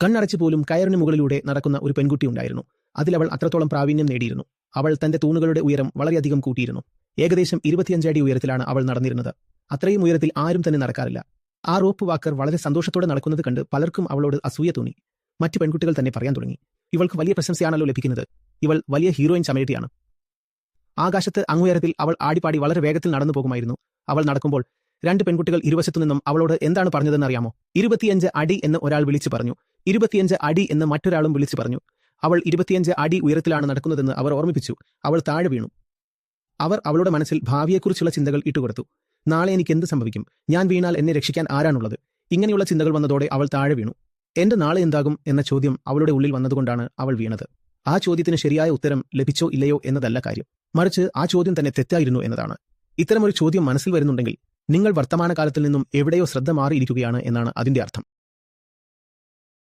കണ്ണടച്ചു പോലും കയറിന് മുകളിലൂടെ നടക്കുന്ന ഒരു പെൺകുട്ടി ഉണ്ടായിരുന്നു. അതിലവൾ അത്രത്തോളം പ്രാവീണ്യം നേടിയിരുന്നു. അവൾ തന്റെ തൂണുകളുടെ ഉയരം വളരെയധികം കൂട്ടിയിരുന്നു. ഏകദേശം 25 അടി ഉയരത്തിലാണ് അവൾ നടന്നിരുന്നത്. അത്രയും ഉയരത്തിൽ ആരും തന്നെ നടക്കാറില്ല. ആ റോപ്പ് വാക്കർ വളരെ സന്തോഷത്തോടെ നടക്കുന്നത് കണ്ട് പലർക്കും അവളോട് അസൂയ തോന്നി. മറ്റു പെൺകുട്ടികൾ തന്നെ പറയാൻ തുടങ്ങി, ഇവൾക്ക് വലിയ പ്രശംസയാണല്ലോ ലഭിക്കുന്നത്, ഇവൾ വലിയ ഹീറോയിൻ ചമയട്ടിയാണ്. ആകാശത്ത് അങ്ങുയരത്തിൽ അവൾ ആടിപ്പാടി വളരെ വേഗത്തിൽ നടന്നു പോകുമായിരുന്നു. അവൾ നടക്കുമ്പോൾ 2 പെൺകുട്ടികൾ ഇരുവശത്തു നിന്നും അവളോട് എന്താണ് പറഞ്ഞതെന്ന് അറിയാമോ? 25 അടി എന്ന് ഒരാൾ വിളിച്ചു പറഞ്ഞു. 25 അടി എന്ന് മറ്റൊരാളും വിളിച്ചു പറഞ്ഞു. അവൾ 25 അടി ഉയരത്തിലാണ് നടക്കുന്നതെന്ന് അവർ ഓർമ്മിപ്പിച്ചു. അവൾ താഴെ വീണു. അവർ അവളുടെ മനസ്സിൽ ഭാവിയെക്കുറിച്ചുള്ള ചിന്തകൾ ഇട്ടുകൊടുത്തു. നാളെ എനിക്ക് എന്ത് സംഭവിക്കും? ഞാൻ വീണാൽ എന്നെ രക്ഷിക്കാൻ ആരാണുള്ളത്? ഇങ്ങനെയുള്ള ചിന്തകൾ വന്നതോടെ അവൾ താഴെ വീണു. എന്റെ നാളെ എന്താകും എന്ന ചോദ്യം അവളുടെ ഉള്ളിൽ വന്നതുകൊണ്ടാണ് അവൾ വീണത്. ആ ചോദ്യത്തിന് ശരിയായ ഉത്തരം ലഭിച്ചോ ഇല്ലയോ എന്നതല്ല കാര്യം, മറിച്ച് ആ ചോദ്യം തന്നെ തെറ്റായിരുന്നു എന്നതാണ്. ഇത്തരമൊരു ചോദ്യം മനസ്സിൽ വരുന്നുണ്ടെങ്കിൽ നിങ്ങൾ വർത്തമാനകാലത്തിൽ നിന്നും എവിടെയോ ശ്രദ്ധ മാറിയിരിക്കുകയാണ് എന്നാണ് അതിന്റെ അർത്ഥം.